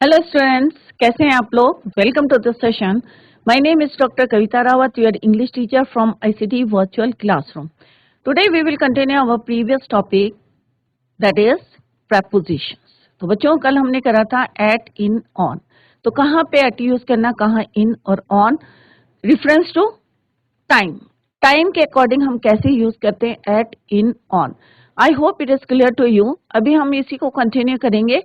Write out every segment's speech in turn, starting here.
Hello students, कैसे हैं आप लोग। Welcome to this session. My name is doctor Kavita Rawat, your English teacher from ICT virtual classroom. Today we will continue our previous topic, that is prepositions। तो बच्चों, कल हमने करा था एट, इन, ऑन। तो कहाँ पे एट यूज करना, कहाँ इन और on, reference to time. Time के अकॉर्डिंग हम कैसे यूज करते हैं at, in, on. I hope it is clear to you. अभी हम इसी को कंटिन्यू करेंगे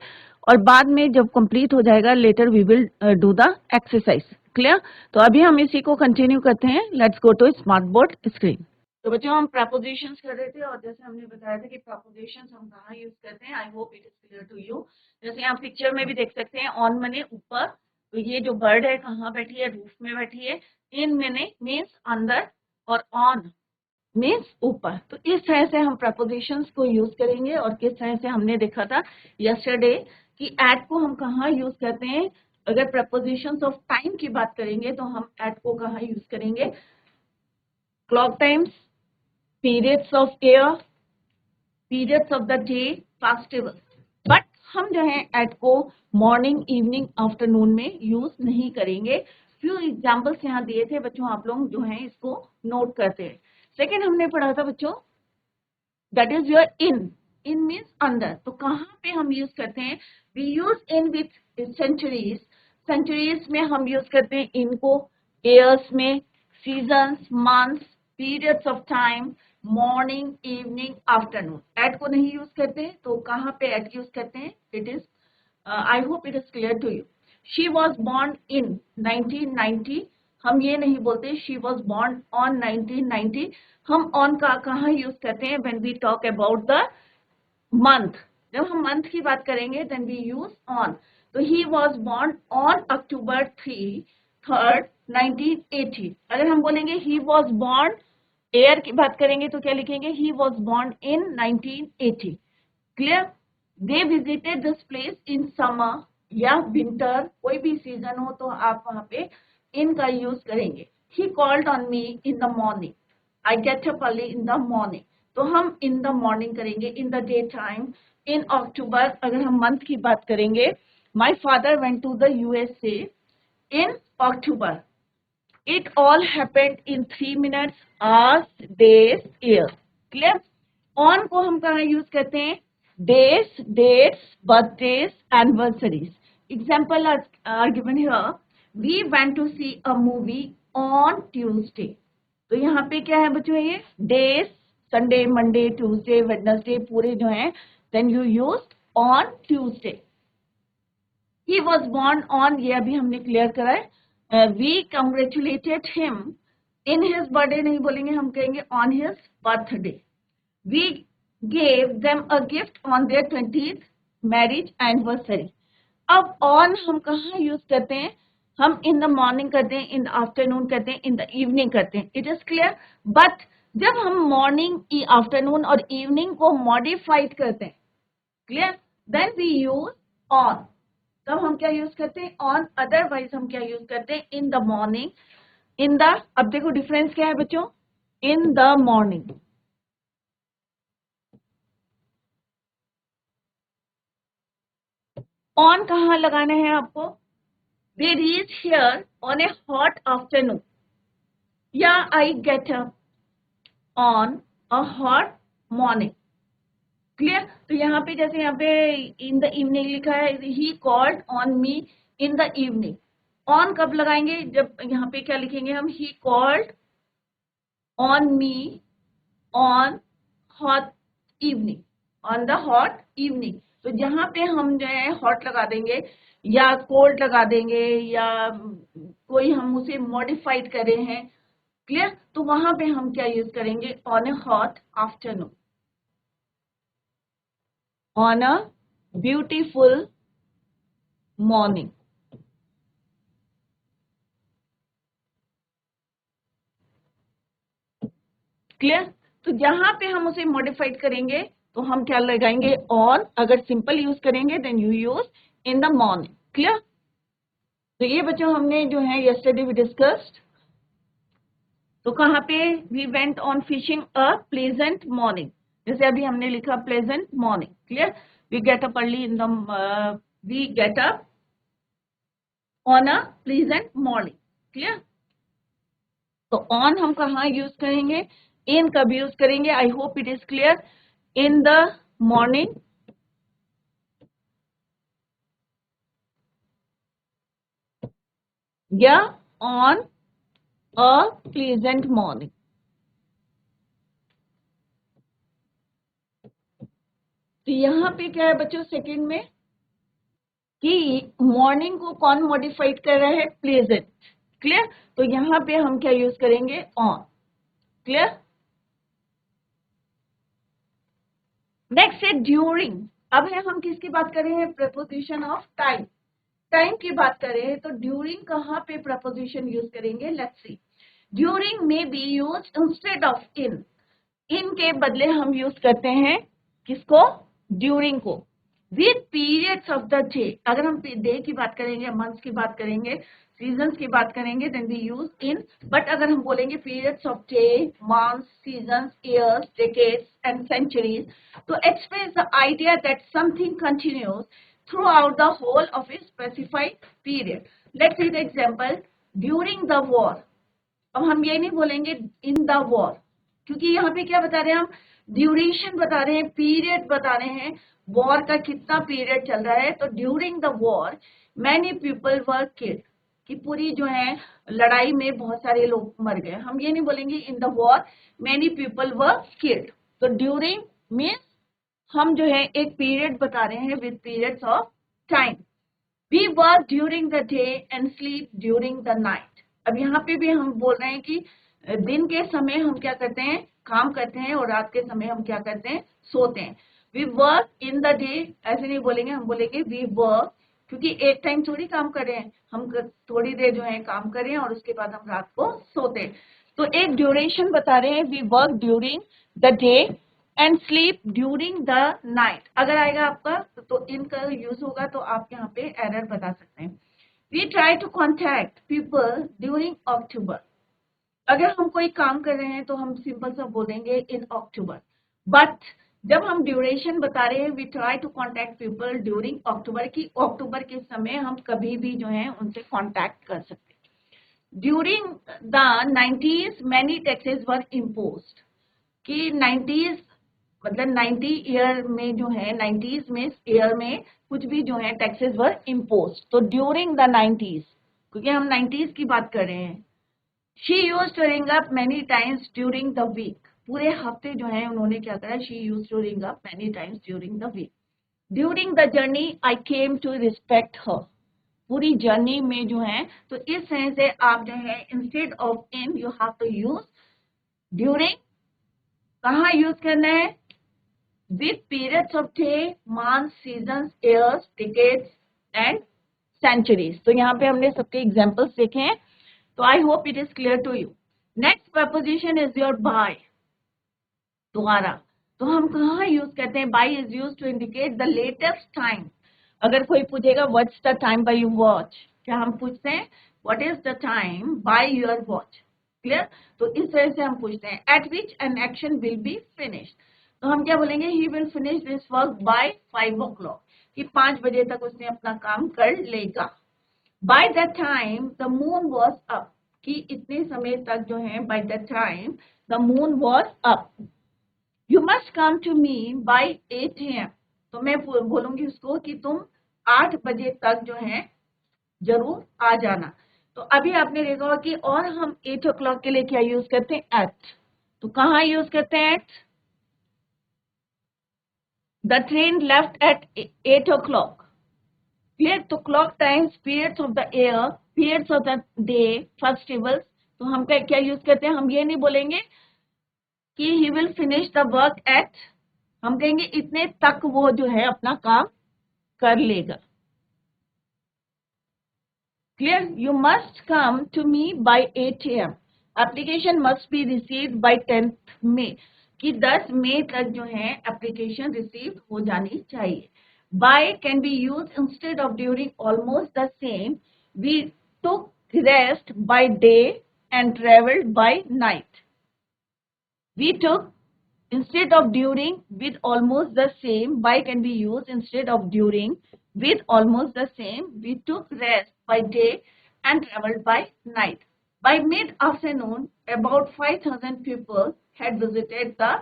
और बाद में जब कंप्लीट हो जाएगा later we will do the exercise. Clear. तो अभी हम इसी को कंटिन्यू करते हैं। Let's go to smart board screen. तो बच्चों, हम प्रपोजिशंस कर रहे थे और जैसे हमने बताया था कि प्रपोजिशंस हम कहाँ यूज करते हैं। I hope it is clear to you. जैसे आप पिक्चर में भी देख सकते हैं, ऑन मने ऊपर, तो ये जो बर्ड है कहाँ बैठी है, रूफ में बैठी है। इन मने मीन्स अंदर और ऑन मीन्स ऊपर। तो इस तरह से हम प्रपोजिशंस को यूज करेंगे। और किस तरह से हमने देखा था यस्टरडे कि एट को हम कहाँ यूज करते हैं। अगर प्रपोजिशंस ऑफ टाइम की बात करेंगे तो हम एट को कहाँ यूज करेंगे, clock times, periods of year, periods of the day, festival. But हम जो है एट को मॉर्निंग, इवनिंग, आफ्टरनून में यूज नहीं करेंगे। फ्यू एग्जाम्पल्स यहाँ दिए थे बच्चों, आप लोग जो है इसको नोट करते हैं। सेकेंड हमने पढ़ा था बच्चों, that is your in. In means अंदर। तो कहाँ पे हम यूज करते हैं, we use in with centuries. Centuries में हम यूज करते हैं इन को, ईयर्स में, seasons, months, periods of time, morning, evening, afternoon. At को नहीं यूज करते हैं। तो कहाँ पे एट यूज करते हैं, it is, I hope it is clear to you. She was born in 1990। हम ये नहीं बोलते शी वॉज बॉर्न ऑन 1990। हम ऑन का कहाँ यूज करते हैं, when we talk about the month. जब हम मंथ की बात करेंगे देन वी यूज ऑन। तो he was born on October 3rd 1980। अगर हम बोलेंगे ही वॉज बॉर्न, ईयर की बात करेंगे तो क्या लिखेंगे, ही was born in 1980। Clear. They visited this place in summer या विंटर, कोई भी सीजन हो तो आप वहां पे इन का यूज करेंगे। He called on me in the morning, I get up early in the morning. तो हम इन द मॉर्निंग करेंगे, in the day time. In October अगर हम मंथ की बात करेंगे, my father went to the USA in October. It all happened in 3 minutes, hours, days, year. Clear. On को हम कहाँ यूज करते हैं, days, dates, birthdays, anniversaries. Example are given here, we went to see a movie on Tuesday. तो यहाँ पे क्या है बच्चों, ये days, Sunday, Monday, Tuesday, Wednesday पूरे जो हैं, then you use on Tuesday. He was born on, ये अभी हमने क्लियर करा है। We congratulated him in his birthday नहीं बोलेंगे, हम कहेंगे on his birthday. We gave them a gift on their 20th marriage anniversary. अब ऑन हम कहाँ यूज करते हैं, हम इन द मॉर्निंग करते हैं, इन द आफ्टरनून करते हैं, इन द इवनिंग करते हैं। It is clear. बट जब हम मॉर्निंग, आफ्टरनून और इवनिंग को मॉडिफाइड करते हैं, clear, then we use on. तब हम क्या यूज करते हैं, ऑन। अदरवाइज हम क्या यूज करते हैं, इन द मॉर्निंग, इन द। अब देखो डिफरेंस क्या है बच्चों, इन द मॉर्निंग। ऑन कहाँ लगाना है आपको, they reach here on a hot afternoon, या I get up on a hot morning. Clear. तो यहाँ पे जैसे यहाँ पे इन द इवनिंग लिखा है, ही called on me in the evening. On कब लगाएंगे, जब यहाँ पे क्या लिखेंगे हम, ही called on me on hot evening, on the hot evening. तो जहां पे हम जो है हॉट लगा देंगे या कोल्ड लगा देंगे या कोई हम उसे मॉडिफाइड कर रहे हैं, क्लियर, तो वहां पे हम क्या यूज करेंगे, on a hot afternoon, on a beautiful morning. Clear. तो जहां पे हम उसे मॉडिफाइड करेंगे तो हम क्या लगाएंगे, ऑन। अगर सिंपल यूज करेंगे then you use in the morning. Clear. तो ये बच्चों हमने जो है यस्टरडे वी डिस्कस्ड। तो कहाँ पे, we went on fishing a pleasant morning, जैसे अभी हमने लिखा pleasant morning. Clear. We get up early in the, we get up on a pleasant morning. Clear? तो ऑन हम कहाँ यूज करेंगे? इन कब यूज करेंगे? I hope it is clear. In the morning या ऑन अ प्लीजेंट मॉर्निंग। तो यहाँ पे क्या है बच्चों सेकंड में कि मॉर्निंग को कौन मॉडिफाइड कर रहा है? प्लेजेंट। क्लियर? तो यहाँ पे हम क्या यूज करेंगे? ऑन। क्लियर? नेक्स्ट है ड्यूरिंग। अब है हम किसकी बात कर रहे हैं? Preposition of time. टाइम की बात करें तो ड्यूरिंग कहाँ पे प्रपोजिशन यूज करेंगे? Let's see. ड्यूरिंग में बी यूज इंस्टेड ऑफ इन। इन के बदले हम यूज करते हैं किसको? ड्यूरिंग को। With periods of the day. अगर हम डे की बात करेंगे, मंथ्स की बात करेंगे, सीजन्स की बात करेंगे, then we use in. But अगर हम बोलेंगे periods of day, months, seasons, years, decades and centuries, तो express the idea that something continues throughout the whole of a specified period. Let's see the example. During the war. अब हम ये नहीं बोलेंगे in the war, क्योंकि यहाँ पे क्या बता रहे हैं हम? ड्यूरेशन बता रहे हैं, पीरियड बता रहे हैं, वॉर का कितना पीरियड चल रहा है। तो during the war many people were killed, कि पूरी जो है लड़ाई में बहुत सारे लोग मर गए। हम ये नहीं बोलेंगे in the war many people were killed. तो ड्यूरिंग मीन्स हम जो है एक पीरियड बता रहे हैं with periods of time. We work during the day and sleep during the night. अब यहाँ पे भी हम बोल रहे हैं कि दिन के समय हम क्या करते हैं? काम करते हैं, और रात के समय हम क्या करते हैं? सोते हैं। We work in the day ऐसे नहीं बोलेंगे, हम बोलेंगे वी वर्क, क्योंकि एक टाइम थोड़ी काम कर रहे हैं हम, थोड़ी देर जो है काम कर रहे हैं और उसके बाद हम रात को सोते हैं। तो एक ड्यूरेशन बता रहे हैं, we work during the day and sleep during the night. अगर आएगा आपका तो इनका यूज होगा, तो आप यहाँ पे एरर बता सकते हैं। We try to contact people during October. अगर हम कोई काम कर रहे हैं तो हम सिंपल सा बोलेंगे इन अक्टूबर। बट जब हम ड्यूरेशन बता रहे हैं, we try to contact people during October, की अक्टूबर के समय हम कभी भी जो है उनसे कॉन्टैक्ट कर सकते हैं। During the 90s many taxes were imposed, कि 90s मतलब 90 ईयर में जो है 90s में ईयर में कुछ भी जो है टैक्सेस वर इम्पोज्ड। तो ड्यूरिंग द 90s, क्योंकि हम 90s की बात कर रहे हैं। She use to ring up many times during the week. पूरे हफ्ते जो है उन्होंने क्या करा? She use to ring up many times during the week. During the journey I came to respect her. पूरी जर्नी में जो है, तो इस तरह से आप जो है instead of in you have to use during. कहाँ यूज करना है? With periods of day, month, season, years, decades and centuries. तो यहाँ पे हमने सबके एग्जाम्पल्स देखे हैं, तो I hope it is clear to you. Next preposition is your by, तुम्हारा। तो हम कहाँ यूज करते हैं? By is use to indicate the latest time. अगर कोई पूछेगा what's the time by your watch, क्या हम पूछते हैं what is the time by your watch? Clear? तो इस तरह से हम पूछते हैं। Eight which an action will be finished, तो हम क्या बोलेंगे? He will finish this work by 5 o'clock, कि 5 बजे तक उसने अपना काम कर लेगा। By the time the moon was up, कि इतने समय तक जो है by the time the moon was up. You must come to me by 8 AM, तो मैं बोलूंगी उसको कि तुम 8 बजे तक जो है जरूर आ जाना। तो अभी आपने देखा होगा कि और हम 8 o'clock के लिए क्या यूज करते हैं? एट। तो कहाँ यूज करते हैं at? The train left at 8 o'clock। Clear? तो clock times, periods of the year, periods of the day, festivals. तो हम क्या यूज करते हैं? हम ये नहीं बोलेंगे कि he will finish the work at, हम कहेंगे इतने तक वो जो है अपना काम कर लेगा। Clear? You must come to me by 8 AM। Application must be received by 10th May, कि 10 मई तक जो है एप्लीकेशन रिसीव हो जानी चाहिए। By can be use instead of during, almost the same. We took rest by day and travelled by night. We took instead of during with almost the same. By can be used instead of during with almost the same. We took rest by day and traveled by night. By mid-afternoon, about 5,000 people had visited the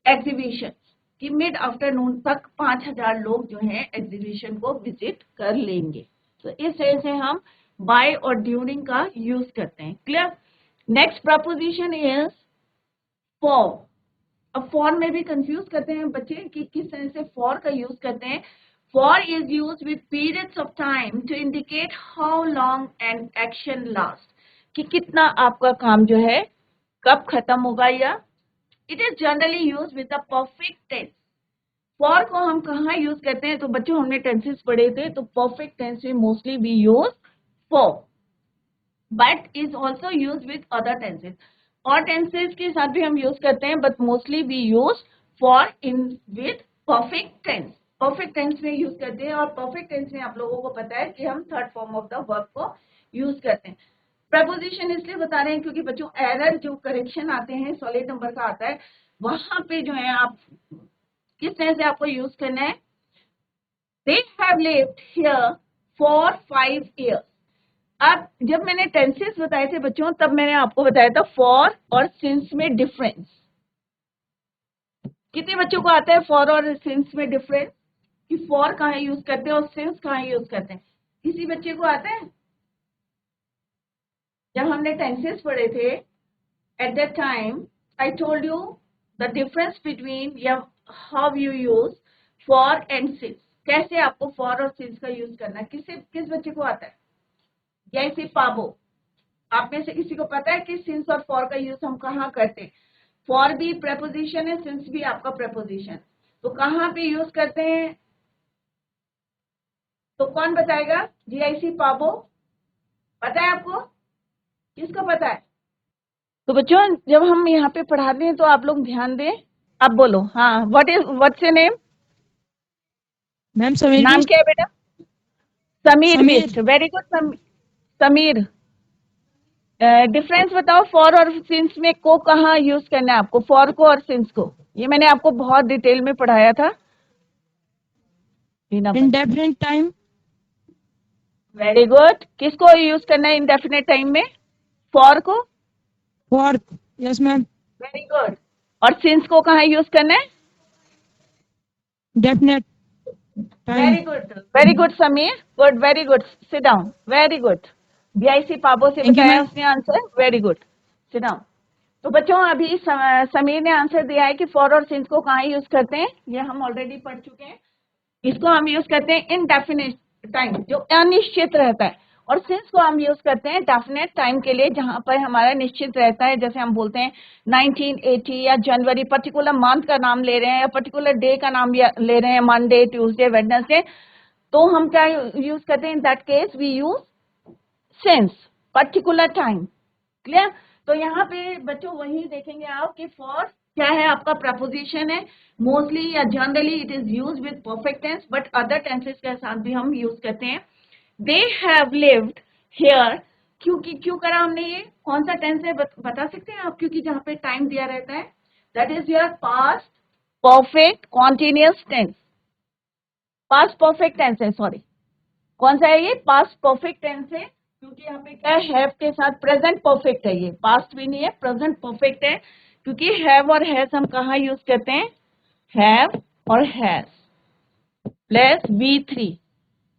exhibition. कि mid afternoon तक 5,000 लोग जो हैं exhibition को visit कर लेंगे. तो इस तरह से हम बाय और ड्यूरिंग का यूज करते हैं. Clear. Next preposition is for. अब फॉर में भी कंफ्यूज करते हैं बच्चे कि किस तरह से फॉर का यूज करते हैं. For is use with periods of time to indicate how long an action last. कि कितना आपका काम जो है कब खत्म होगा. या it is generally use with the perfect tense. For को हम कहाँ यूज करते हैं. तो बच्चों हमने टेंसेस पढ़े थे, तो परफेक्ट टेंस में mostly we use for, but is also use with other tenses. और टेंसेस के साथ भी हम यूज करते हैं, but mostly we use for in with perfect tense. Perfect tense में यूज करते हैं. और परफेक्ट टेंस में आप लोगों को पता है कि हम third form of the verb को यूज करते हैं. प्रपोजिशन इसलिए बता रहे हैं क्योंकि बच्चों एरर जो करेक्शन आते हैं सॉलिड नंबर का आता है, वहां पे जो है आप किस तरह से आपको यूज करना है. दे have lived here for 5 years. अब जब मैंने टेंसेस बताए थे बच्चों, तब मैंने आपको बताया था फॉर और सिंस में डिफरेंस. कितने बच्चों को आता है फॉर और सिंस में डिफरेंस, कि फॉर कहाँ यूज करते हैं और सिंस कहाँ यूज करते हैं. किसी बच्चे को आता है. जब हमने टेंसेस पढ़े थे at that time I told you the difference between या how you use for and since. कैसे आपको फॉर और सिंस का यूज करना है. किस बच्चे को आता है. जैसे पाबो, आप में से किसी को पता है कि सिंस और फॉर का यूज हम कहाँ करते हैं. फॉर भी प्रेपोजिशन है, सिंस भी आपका प्रेपोजिशन. तो कहाँ पे यूज करते हैं. तो कौन बताएगा. जीआईसी पाबो पता है आपको. किसको पता है. तो बच्चों जब हम यहाँ पे पढ़ाते हैं तो आप लोग ध्यान दें. आप बोलो. हाँ, what's your name. Ma'am Sameer. नाम क्या है बेटा. Sameer Sameer. Bisht. Very good Sameer. Difference बताओ फॉर और सिंस में को कहाँ यूज करना है आपको. फॉर को और सिंस को. ये मैंने आपको बहुत डिटेल में पढ़ाया था. Indefinite time. Very good. किसको यूज करना है इंडेफिनिट टाइम में. फॉर को. For. Yes ma'am. Very good. और सिंस को कहाँ यूज करना है. Definite time. Very good Sameer. Good. Very good. Sit down. Very good. BIC पाबो से Thank you, बताया ma'am. उसने answer. Very good. Sit down. तो बच्चों अभी समीर ने आंसर दिया है कि फॉर और सिंस को कहाँ यूज करते हैं. ये हम ऑलरेडी पढ़ चुके हैं. इसको हम यूज करते हैं इनडेफिनिट टाइम, जो अनिश्चित रहता है. और सिंस को हम यूज करते हैं डेफिनेट टाइम के लिए, जहां पर हमारा निश्चित रहता है. जैसे हम बोलते हैं 1980 या जनवरी, पर्टिकुलर मंथ का नाम ले रहे हैं या पर्टिकुलर डे का नाम ले रहे हैं, मंडे, ट्यूसडे, वेडनेसडे. तो हम क्या यूज करते हैं. In that case we use since particular time. Clear. तो यहाँ पे बच्चों वही देखेंगे आप कि फॉर क्या है आपका प्रपोजिशन है. मोस्टली या generally it is use with perfect tense, but other tenses के साथ भी हम यूज करते हैं. They have lived here. क्यों करा हमने ये. कौन सा टेंस है बता सकते हैं आप. क्योंकि जहाँ पे टाइम दिया रहता है that is your past perfect continuous tense. Past perfect tense है. सॉरी, कौन सा है ये. पास्ट परफेक्ट टेंस है. क्योंकि यहाँ पे क्या है हैव के साथ प्रेजेंट परफेक्ट है. ये पास्ट भी नहीं है, प्रेजेंट परफेक्ट है. क्योंकि हैव और हैज हम कहाँ यूज करते हैं. हैव और हैज प्लस V3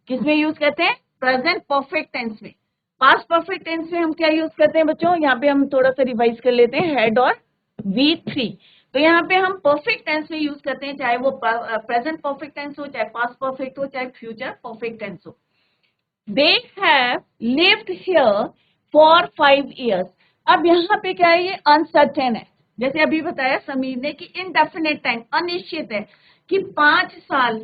किसमें यूज करते हैं. प्रेजेंट परफेक्ट टेंस में. पास्ट परफेक्ट टेंस में हम क्या यूज करते हैं बच्चों. यहाँ पे हम थोड़ा सा रिवाइज कर लेते हैं. हैड और V3. तो यहाँ पे हम परफेक्ट टेंस में यूज करते हैं, चाहे वो प्रेजेंट परफेक्ट टेंस हो, चाहे पास्ट परफेक्ट हो, चाहे फ्यूचर परफेक्ट टेंस हो. They have lived here for 5 years. अब यहाँ पे क्या है, ये अनसर्टेन है. जैसे अभी बताया समीर ने कि इनडेफिनेट टाइम, अनिश्चित है कि 5 साल.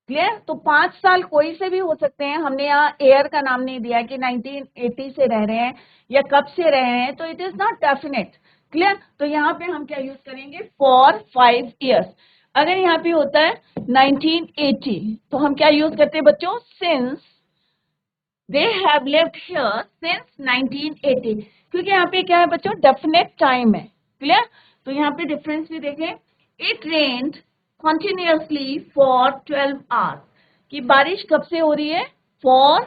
क्लियर. तो 5 साल कोई से भी हो सकते हैं. हमने यहाँ एयर का नाम नहीं दिया कि 1980 से रह रहे हैं या कब से रह रहे हैं, तो it is not definite. Clear. तो यहाँ पे हम क्या यूज करेंगे. For 5 years. अगर यहाँ पे होता है 1980 तो हम क्या यूज करते हैं बच्चों. Since they have lived here since 1980. क्योंकि यहाँ पे क्या है बच्चों, डेफिनेट टाइम है. क्लियर. तो यहाँ पे डिफरेंस भी देखें, it rained continuously for 12 hours, कि बारिश कब से हो रही है, फॉर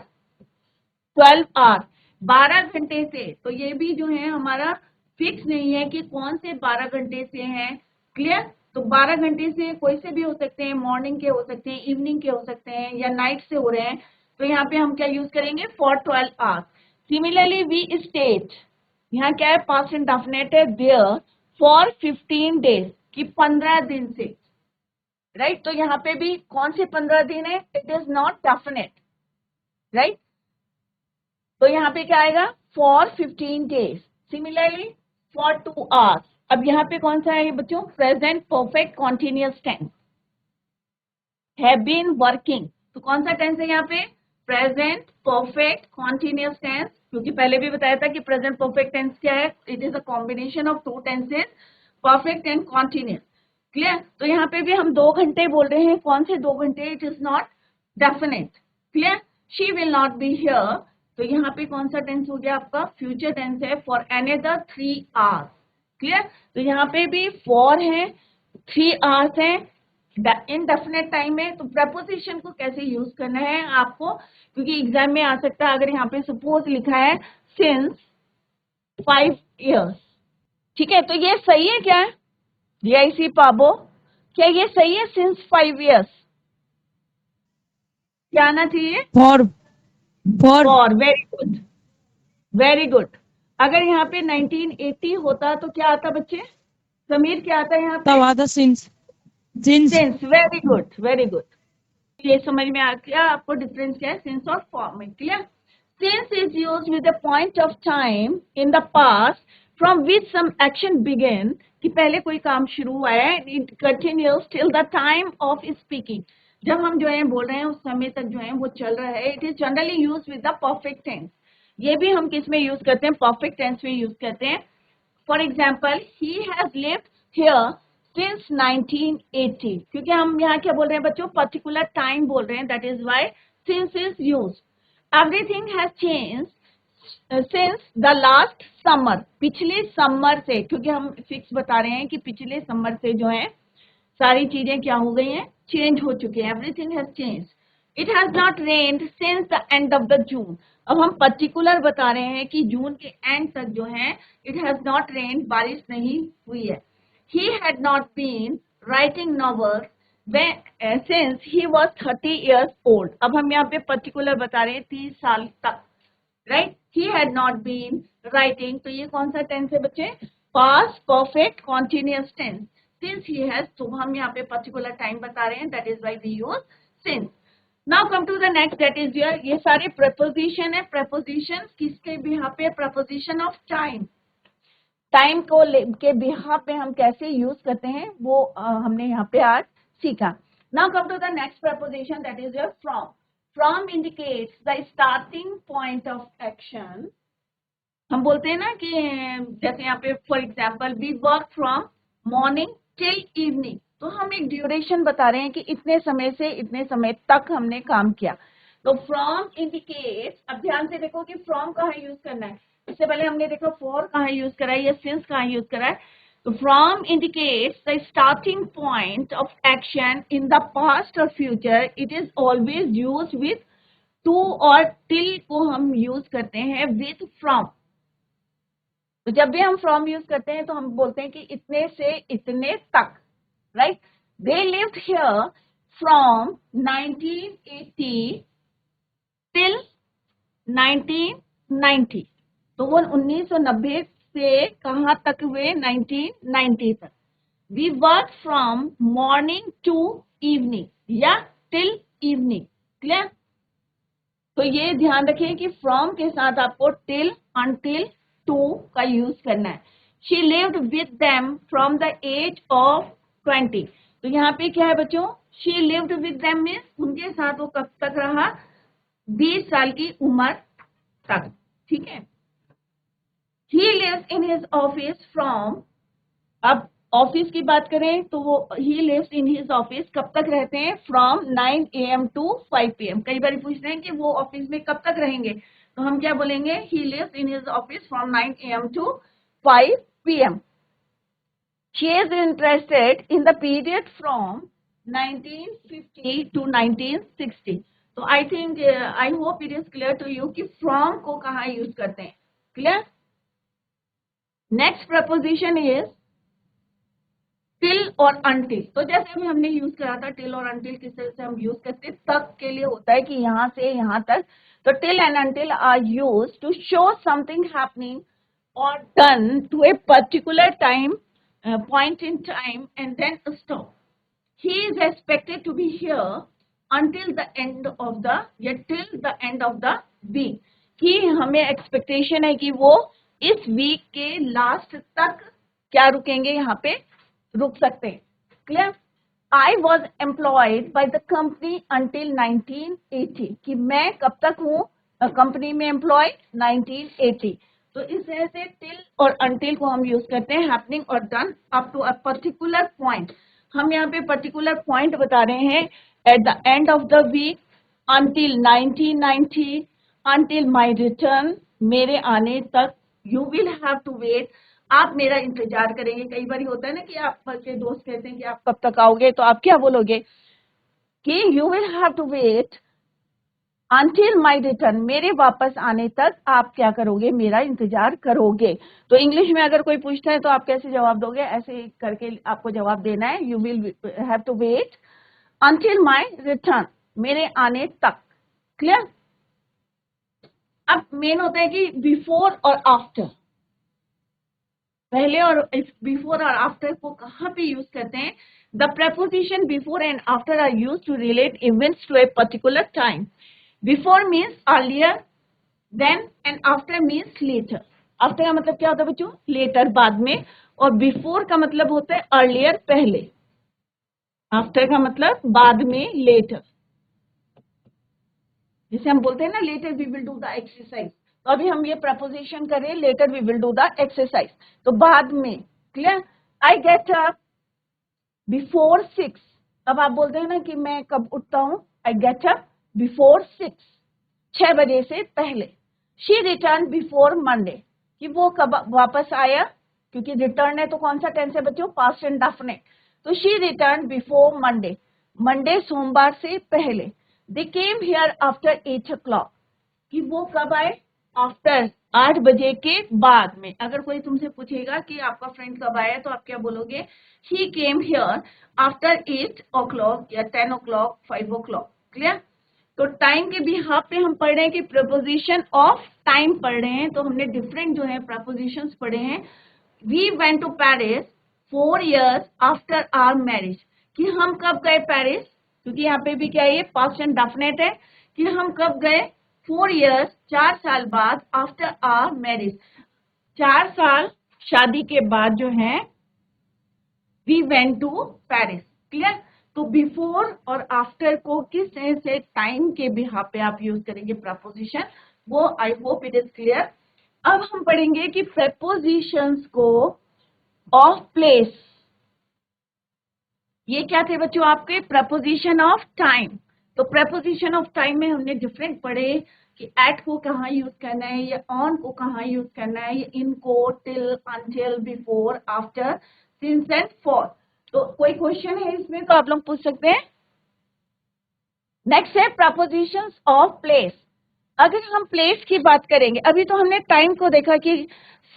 12 आवर्स, 12 घंटे से। तो ये भी जो है हमारा फिक्स नहीं है कि कौन से 12 घंटे से है, क्लियर। तो 12 घंटे से कोई से भी हो सकते हैं, मॉर्निंग के हो सकते हैं, इवनिंग के हो सकते हैं, या नाइट से हो रहे हैं। तो यहाँ पे हम क्या यूज करेंगे, for 12 hours. Similarly we state, यहाँ क्या है, पास्ट इंडेफिनिट है, देयर फॉर 15 डेज, कि 15 दिन से, राइट। तो यहाँ पे भी कौन से 15 दिन है, it is not definite, right. तो यहाँ पे क्या आएगा, for 15 days. Similarly for 2 hours. अब यहाँ पे कौन सा है बच्चों, present perfect continuous tense, have been working. तो कौन सा टेंस है यहाँ पे, प्रेजेंट परफेक्ट कॉन्टिन्यूअस टेंस, क्योंकि पहले भी बताया था कि प्रेजेंट परफेक्ट टेंस क्या है, it is a combination of 2 tenses, perfect and continuous, clear. तो यहाँ पे भी हम 2 घंटे बोल रहे हैं, कौन से 2 घंटे, it is not definite, clear. She will not be here, तो यहाँ पे कौन सा टेंस हो गया आपका, फ्यूचर टेंस है, फॉर अनदर 3 आवर्स, क्लियर। तो यहाँ पे भी फॉर है, 3 आवर्स है, इनडेफिनेट टाइम है। तो प्रपोजिशन को कैसे यूज करना है आपको, क्योंकि एग्जाम में आ सकता है, अगर यहाँ पे सपोज लिखा है सिंस 5 years, ठीक है, तो ये सही है क्या, DIC पाबो, क्या ये सही है, सिंस 5 years, क्या आना चाहिए, For for, very good, very good. अगर यहाँ पे 1980 होता तो क्या आता बच्चे, समीर क्या आता है यहाँ पे, Tawada since since, very good, very good. ये समझ में आ गया आपको डिफरेंस क्या है, सिंस और फॉर में, clear. Since is used with a point of time in the past from which some action begin, कि पहले कोई काम शुरू हुआ है, it continues till the time of speaking, जब हम जो है बोल रहे हैं उस समय तक जो है वो चल रहा है। It is generally use with the perfect tense, ये भी हम किस में यूज करते हैं, परफेक्ट टेंस में यूज करते हैं। For example, he has lived here since 1980, क्योंकि हम यहाँ क्या बोल रहे हैं बच्चों, पर्टिकुलर टाइम बोल रहे हैं, that is why since is use. Everything has change since the last summer, पिछले समर से, क्योंकि हम फिक्स बता रहे हैं कि पिछले समर से जो है सारी चीजें क्या हो गई हैं, चेंज हो चुकी है, everything has change. It has not rained since the end of the June, अब हम पर्टिकुलर बता रहे हैं कि जून के एंड तक जो है इट हैज नॉट रेन्ड, बारिश नहीं हुई है। He had not been writing novels since he was 30 years old, अब हम यहाँ पे पर्टिकुलर बता रहे हैं 30 साल तक, right. He had not been writing, तो ये कौन सा टेंस है बच्चे, past perfect continuous tense, since he has, तो हम यहाँ पे पर्टिकुलर टाइम बता रहे हैं, that is why we use since. Now come to the next, that is your, ये सारे प्रपोजिशन है, प्रपोजिशन किसके बिहाफ पे, प्रपोजिशन ऑफ टाइम, टाइम को के बिहाफ पे हम कैसे यूज करते हैं वो हमने यहाँ पे आज सीखा। Now come to the next preposition, that is your from. From indicates the starting point of action, हम बोलते हैं ना कि जैसे यहाँ पे for example, we work from morning till evening, तो हम एक ड्यूरेशन बता रहे हैं कि इतने समय से इतने समय तक हमने काम किया। तो फ्रॉम इंडिकेट्स, अब ध्यान से देखो कि फ्रॉम कहाँ यूज करना है, इससे पहले हमने देखा फॉर कहाँ यूज करा है या सिंस कहाँ यूज करा है। तो from indicates the starting point of action in the past और future, it is always use with to, और टिल को हम यूज करते हैं विथ फ्रॉम। तो जब भी हम फ्रॉम यूज करते हैं तो हम बोलते हैं कि इतने से इतने तक, right. They lived here from 1980 till 1990, तो वो 1990 से कहाँ तक हुए, 1990 तक। We work from morning to evening या टिल इवनिंग, क्लियर। तो ये ध्यान रखें कि फ्रॉम के साथ आपको टिल, अनटिल, टू का यूज करना है। She lived with them from the age of 20, तो यहाँ पे क्या है बच्चों, she lived with them means उनके साथ वो कब तक रहा, 20 साल की उम्र तक, ठीक है। He lives in his office from, अब ऑफिस की बात करें तो वो he lives in his office कब तक रहते हैं, फ्रॉम 9 AM टू 5 PM। कई बार पूछ रहे हैं कि वो ऑफिस में कब तक रहेंगे, तो हम क्या बोलेंगे, he lives in his office from 9 AM to 5 PM। She is interested in the period from 1950 to 1960. तो I think I hope it is clear to you कि from को कहाँ use करते हैं. Clear? Next preposition is till और until. तो जैसे अभी हमने यूज करा था till और until, किस तरह से हम यूज करते हैं, तक के लिए होता है कि यहाँ से यहाँ तक. तो till and until are used to show something happening or done to a particular time, point in time, and then stop. He is expected to be here until the end of the, या till the end of the week. कि हमें expectation है कि वो इस week के last तक क्या रुकेंगे, यहाँ पे रुक सकते हैं. Clear? I was employed by the company until 1980. कि मैं कब तक हूँ कंपनी में एम्प्लॉय, 1980. तो इस तरह से till और until को हम यूज करते हैं happening और done up to a particular point. हम यहाँ पे पर्टिकुलर पॉइंट बता रहे हैं. At the end of the week, until 1990, until my return, मेरे आने तक. You will have to wait. आप मेरा इंतजार करेंगे. कई बार होता है ना कि आपके दोस्त कहते हैं कि आप कब तक आओगे, तो आप क्या बोलोगे कि you will have to wait until my return, मेरे वापस आने तक आप क्या करोगे, मेरा इंतजार करोगे. तो इंग्लिश में अगर कोई पूछता है तो आप कैसे जवाब दोगे, ऐसे करके आपको जवाब देना है. You will have to wait until my return, मेरे आने तक. क्लियर? अब मेन होता है कि बिफोर और आफ्टर. पहले और बिफोर और आफ्टर को कहाँ पे यूज करते हैं. The preposition before and after are used to relate events to a particular time. Before means earlier, then, and after means later. After का मतलब क्या होता है बच्चों, later बाद में, और before का मतलब होता है earlier पहले. After का मतलब बाद में, later. जिसे हम बोलते हैं ना later we will do the exercise. तो अभी हम ये preposition करें later we will do the exercise. तो बाद में. Clear? I get up before 6. अब आप बोलते हैं ना कि मैं कब उठता हूँ. I get up before 6, 6 बजे से पहले. She returned before Monday, कि वो कब वापस आया, क्योंकि रिटर्न है तो कौन सा टेंस है बच्चों, पास्ट एंड डेफिनेट. तो she returned before Monday, Monday सोमवार से पहले. They came here after 8 o'clock, कि वो कब आए, आफ्टर 8 बजे के बाद में. अगर कोई तुमसे पूछेगा कि आपका फ्रेंड कब आया, तो आप क्या बोलोगे, he came here after 8 o'clock या 10 o'clock, 5 o'clock. क्लियर? तो टाइम के बिहाफ पे हम पढ़ रहे हैं कि प्रपोजिशन ऑफ टाइम पढ़ रहे हैं. तो हमने डिफरेंट जो है प्रपोजिशंस पढ़े हैं. We went to Paris 4 years after our marriage, कि हम कब गए पेरिस, क्योंकि यहाँ पे भी क्या है, पास्ट एंड डेफिनेट है, कि हम कब गए, 4 years, 4 साल बाद, आफ्टर आवर मैरिज, 4 साल शादी के बाद जो है, we went to Paris. Clear? तो बिफोर और आफ्टर को किस तरह से टाइम के बिहाफ पे आप यूज करेंगे प्रपोजिशन, वो आई होप इट इज क्लियर. अब हम पढ़ेंगे कि प्रपोजिशंस को ऑफ प्लेस. ये क्या थे बच्चों आपके, प्रपोजिशन ऑफ टाइम. तो प्रपोजिशन ऑफ टाइम में हमने डिफरेंट पढ़े कि एट को कहाँ यूज करना है, या ऑन को कहाँ यूज करना है, या इन को, till, until, before, after, since and for. तो कोई क्वेश्चन है इसमें तो आप लोग पूछ सकते हैं. नेक्स्ट है प्रपोजिशंस ऑफ प्लेस. अगर हम प्लेस की बात करेंगे, अभी तो हमने टाइम को देखा कि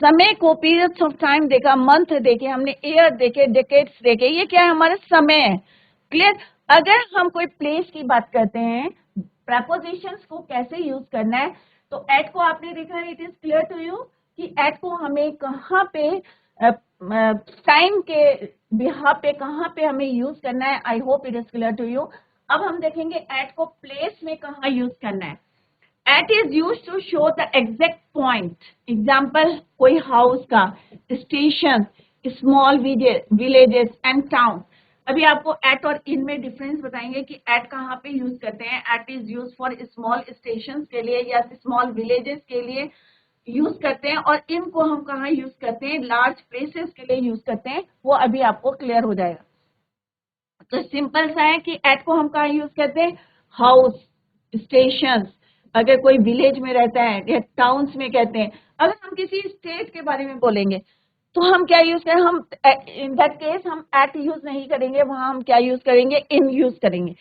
समय को, पीरियड्स ऑफ टाइम देखा, मंथ देखे, हमने ईयर देखे, डेकेड्स देखे, ये क्या है, हमारा समय है. क्लियर? अगर हम कोई प्लेस की बात करते हैं, प्रपोजिशंस को कैसे यूज करना है, तो एट को आपने देखा है, it is clear to you कि एट को हमें कहाँ पे टाइम के बिहाफ पे कहाँ पे हमें यूज करना है. I hope it is clear to you. अब हम देखेंगे एट को प्लेस में कहाँ यूज करना है. At is use to show the exact point. Example, कोई हाउस का, station, small villages and town. अभी आपको एट और इन में डिफरेंस बताएंगे कि एट कहाँ पे यूज करते हैं. At is use for small station के लिए या स्मॉल विलेजेस के लिए यूज करते हैं, और इनको हम कहाँ यूज करते हैं, लार्ज प्लेसेस के लिए यूज करते हैं. वो अभी आपको क्लियर हो जाएगा. तो सिंपल सा है कि एट को हम कहाँ यूज करते हैं, हाउस, स्टेशन, अगर कोई विलेज में रहता है या टाउन्स में कहते हैं. अगर हम किसी स्टेट के बारे में बोलेंगे, तो हम क्या यूज करें, हम इन दैट केस हम एट यूज नहीं करेंगे, वहां हम क्या यूज करेंगे, इन यूज करेंगे।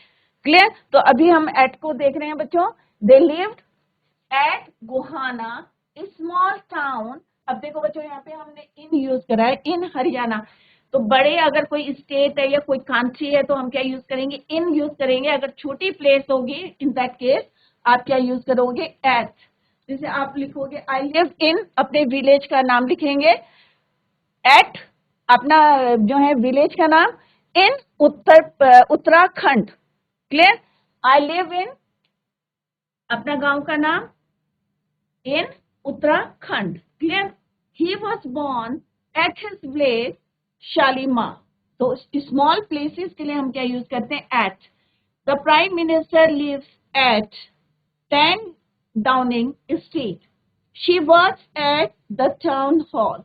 क्लियर? तो अभी हम एट को देख रहे हैं बच्चों। They lived eight Gohana, small town. अब देखो बच्चों, यहाँ पे हमने इन यूज करा है, इन हरियाणा। तो बड़े अगर कोई स्टेट है या कोई कंट्री है तो हम क्या यूज करेंगे, इन यूज करेंगे। अगर छोटी प्लेस होगी इन दैट केस आप क्या यूज करोगे, एट। जैसे आप लिखोगे आई लिव इन, अपने विलेज का नाम लिखेंगे एट, अपना जो है विलेज का नाम, in Uttarakhand. Clear? I live in, अपना गांव का नाम, in Uttarakhand. Clear? He was born at his village Shalimar. तो स्मॉल प्लेसेस के लिए हम क्या यूज करते हैं, at. The prime minister lives at 10 Downing street. She was at the town hall.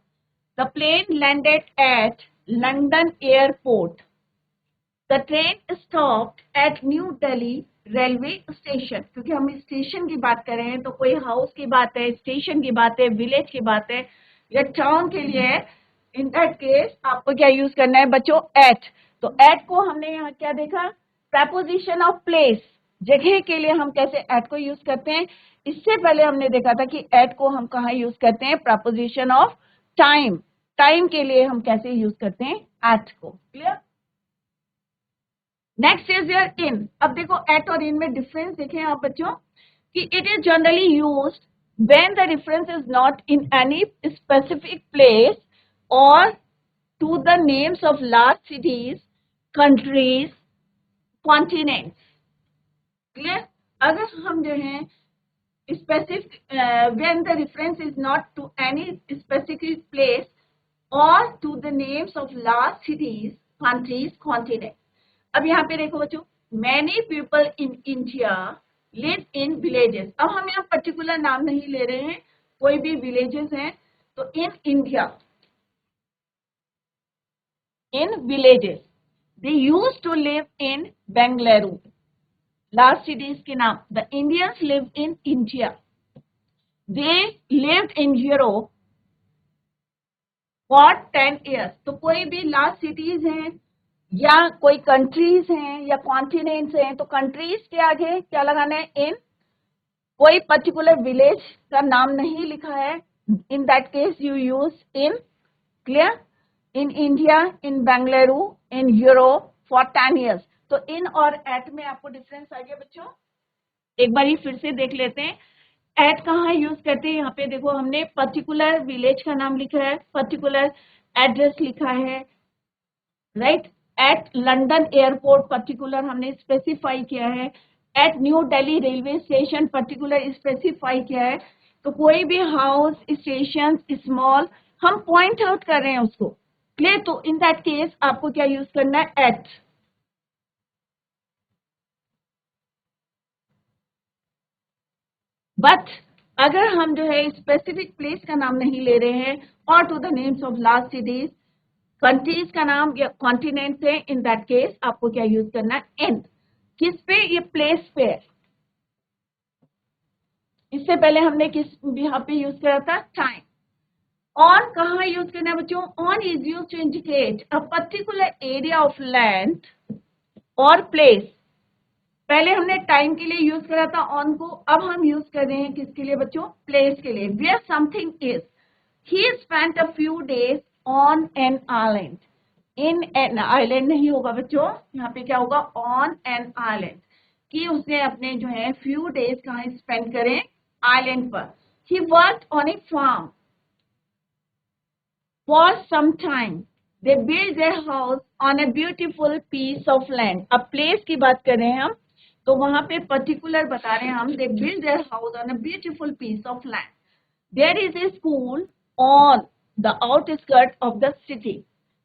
The plane landed at London airport. The train stopped at New Delhi railway station. क्योंकि हम station की बात कर रहे हैं तो कोई हाउस की बात है, स्टेशन की बात है, विलेज की बात है या टाउन के लिए है, इन दैट केस आपको क्या यूज करना है बच्चों, एट। तो एट को हमने यहाँ क्या देखा, प्रपोजिशन ऑफ प्लेस, जगह के लिए हम कैसे एट को यूज करते हैं। इससे पहले हमने देखा था कि एट को हम कहाँ यूज करते हैं, प्रपोजिशन ऑफ टाइम, टाइम के लिए हम कैसे यूज करते हैं एट को। क्लियर? नेक्स्ट इज योर इन। अब देखो एट और इन में डिफरेंस देखें आप बच्चों कि it is generally used when the reference is not in any specific place और to the names of large cities, countries, continents. Clear? अगर हम जो है specific when the reference is not to any specific place or to the names of large cities, countries, continents. अब यहाँ पे देखो बच्चों, many people in India live in villages. अब हम यहाँ पर्टिकुलर नाम नहीं ले रहे हैं, कोई भी villages हैं तो in India, in villages, they used to live in Bengaluru. Large cities के नाम, the Indians live in India, they lived in Europe for 10 years. तो कोई भी लार्ज सिटीज हैं या कोई कंट्रीज हैं या कॉन्टिनेंट्स हैं तो कंट्रीज के आगे क्या लगाना है, इन। कोई पर्टिकुलर विलेज का नाम नहीं लिखा है, इन that case you use in. Clear? In India, in Bengaluru, in Europe for 10 years. तो इन और एट में आपको डिफरेंस आ गया बच्चों। एक बार फिर से देख लेते हैं एट कहाँ यूज करते हैं। यहाँ पे देखो हमने पर्टिकुलर विलेज का नाम लिखा है, पर्टिकुलर एड्रेस लिखा है, right. At London airport particular हमने स्पेसिफाई किया है, at new Delhi railway station particular specify किया है। तो कोई भी हाउस, स्टेशन, स्मॉल, हम पॉइंट आउट कर रहे हैं उसको। क्लियर? तो इन दैट केस आपको क्या यूज करना है, एट। बट अगर हम जो है स्पेसिफिक प्लेस का नाम नहीं ले रहे हैं और to the names of large cities, countries का नाम या कॉन्टिनेंट है, इन दैट केस आपको क्या यूज करना है, इन। किस पे, ये प्लेस पे है। इससे पहले हमने किस यहाँ पे यूज करा था, टाइम। ऑन कहाँ यूज करना है बच्चों, on is use to indicate a particular area of land और प्लेस। पहले हमने टाइम के लिए यूज करा था ऑन को, अब हम यूज कर रहे हैं किसके लिए बच्चों, प्लेस के लिए। Where something is, he spent a few days on an island. In an island नहीं होगा बच्चों, यहाँ पे क्या होगा, ऑन एन आइलैंड, कि उसने अपने जो है फ्यू डेज कहाँ स्पेंड करें, आइलैंड पर। He worked on a farm for some time. They built their house on a beautiful piece of land. अब प्लेस की बात कर रहे हैं हम, तो वहां पे पर्टिकुलर बता रहे हैं हम, they built their house on a beautiful piece of land. There is a school on the outskirts of the city.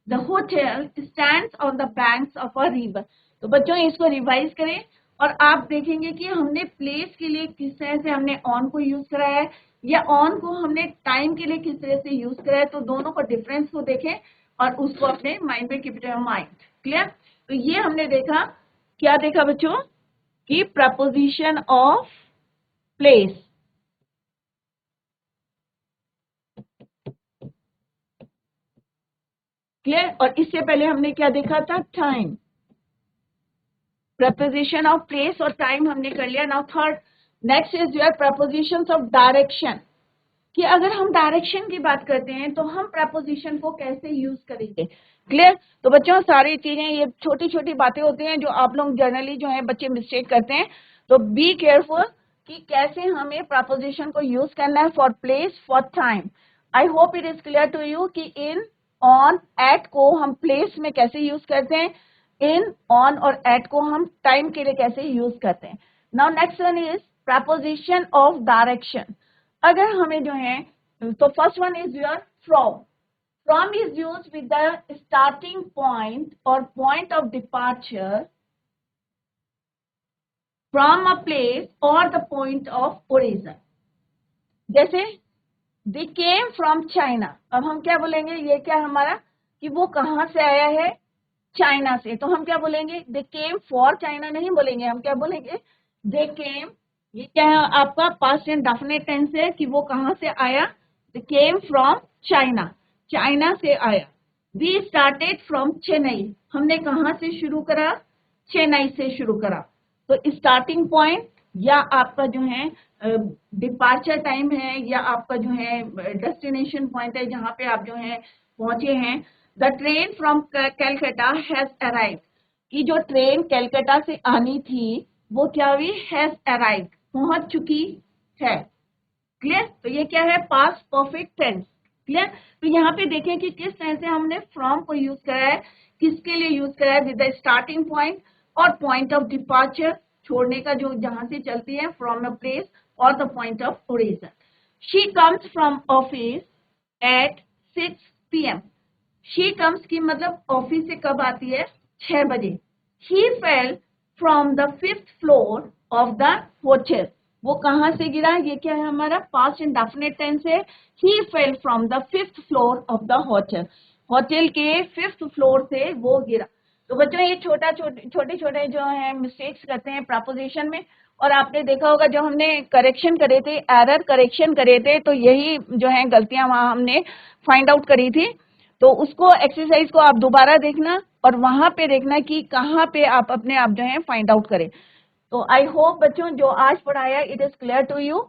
The hotel stands on the banks of a river. तो बच्चों इसको रिवाइज करें और आप देखेंगे कि हमने प्लेस के लिए किस तरह से हमने ऑन को यूज करा है या ऑन को हमने टाइम के लिए किस तरह से यूज करा है। तो दोनों को डिफरेंस को देखें और उसको अपने माइंड में keep it in mind. Clear? तो ये हमने देखा, क्या देखा बच्चों, कि प्रपोजिशन ऑफ प्लेस। क्लियर। और इससे पहले हमने क्या देखा था, टाइम, प्रपोजिशन ऑफ प्लेस और टाइम हमने कर लिया। Now third, next is your propositions of direction, कि अगर हम डायरेक्शन की बात करते हैं तो हम प्रपोजिशन को कैसे यूज करेंगे। क्लियर। तो बच्चों सारी चीजें, ये छोटी छोटी बातें होती हैं जो आप लोग जनरली जो है बच्चे मिस्टेक करते हैं, तो बी केयरफुल कि कैसे हमें प्रपोजिशन को यूज करना है for place, for time. I hope it is clear to you कि इन, ऑन, एट को हम प्लेस में कैसे यूज करते हैं, इन, ऑन और एट को हम टाइम के लिए कैसे यूज करते हैं। Now next one is preposition of direction. अगर हमें जो है, तो first one is your from. From is use with the starting point और point of departure from a place और द पॉइंट ऑफ ओरिजिन। जैसे दे केम फ्रॉम चाइना, अब हम क्या बोलेंगे, ये क्या हमारा, कि वो कहां से आया है, चाइना से, तो हम क्या बोलेंगे, दे केम फॉर चाइना नहीं बोलेंगे, हम क्या बोलेंगे, दे केम। ये क्या है आपका पास्ट इंडेफिनिट टेंस है कि वो कहां से आया, दे केम फ्रॉम चाइना, चाइना से आया। वी स्टार्टेड फ्रॉम चेन्नई, हमने कहां से शुरू करा, चेन्नई से शुरू करा। तो स्टार्टिंग पॉइंट या आपका जो है डिपार्चर टाइम है या आपका जो है डेस्टिनेशन पॉइंट है जहां पे आप जो है पहुंचे हैं। The train from Calcutta has arrive, कि जो ट्रेन कैलकाटा से आनी थी वो क्या हुई, हैज अराइव, पहुंच चुकी है। क्लियर। तो ये क्या है, पास्ट परफेक्ट टेंस। क्लियर। तो यहाँ पे देखें कि किस तरह से हमने फ्रॉम को यूज करा है, किसके लिए यूज करा है, विद द स्टार्टिंग पॉइंट और पॉइंट ऑफ डिपार्चर, छोड़ने का जो जहां से चलती है, फ्रॉम अ प्लेस और the point of origin. She comes from office at 6 PM। She comes की मतलब ऑफिस से कब आती है, 6 बजे। He fell from the 5th floor of the hotel, वो कहां से गिरा, ये क्या है हमारा पास्ट इंडेफिनिट टेंस है। He fell from the 5th floor of the hotel, hotel के 5th फ्लोर से वो गिरा। तो बच्चों ये छोटे छोटे जो है मिस्टेक्स करते हैं प्रपोजिशन में, और आपने देखा होगा जब हमने करेक्शन करे थे, एरर करेक्शन करे थे, तो यही जो है गलतियां वहां हमने फाइंड आउट करी थी। तो उसको एक्सरसाइज को आप दोबारा देखना और वहां पे देखना कि कहाँ पे आप अपने आप जो है फाइंड आउट करें। तो आई होप बच्चों जो आज पढ़ाया it is clear to you,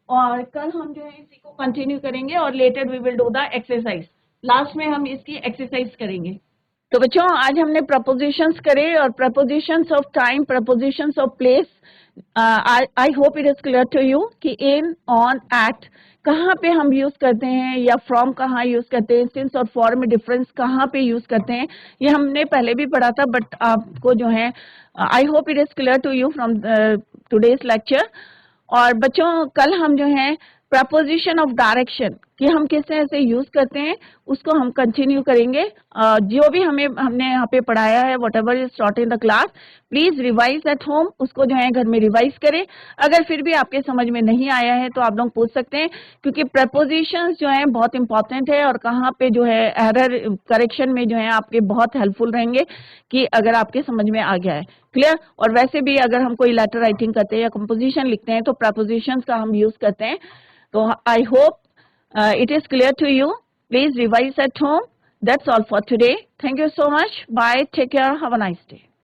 और कल हम जो है इसी को कंटिन्यू करेंगे और later we will do the exercise. Last में हम इसकी एक्सरसाइज करेंगे। तो बच्चों आज हमने प्रपोजिशंस करे और prepositions of time, prepositions of place. I hope it is clear to you कि इन, ऑन, एट कहाँ पे हम यूज करते हैं या फ्रॉम कहाँ यूज करते हैं, सिंस और फॉर में डिफरेंस कहाँ पे यूज करते हैं, ये हमने पहले भी पढ़ा था, बट आपको जो है I hope it is clear to you from today's lecture. और बच्चों कल हम जो है प्रपोजिशन ऑफ डायरेक्शन कि हम किस तरह से यूज करते हैं उसको हम कंटिन्यू करेंगे। जो भी हमने यहाँ पे पढ़ाया है, what ever is taught in the class, please revise at home, उसको जो है घर में रिवाइज करें। अगर फिर भी आपके समझ में नहीं आया है तो आप लोग पूछ सकते हैं, क्योंकि प्रपोजिशंस जो है बहुत इंपॉर्टेंट है और कहाँ पे जो है एरर करेक्शन में जो है आपके बहुत हेल्पफुल रहेंगे कि अगर आपके समझ में आ गया है। क्लियर। और वैसे भी अगर हम कोई लेटर राइटिंग करते हैं या कंपोजिशन लिखते हैं तो प्रपोजिशंस का हम यूज करते हैं। तो I hope it is clear to you. Please revise at home. That's all for today. Thank you so much. Bye. Take care. Have a nice day.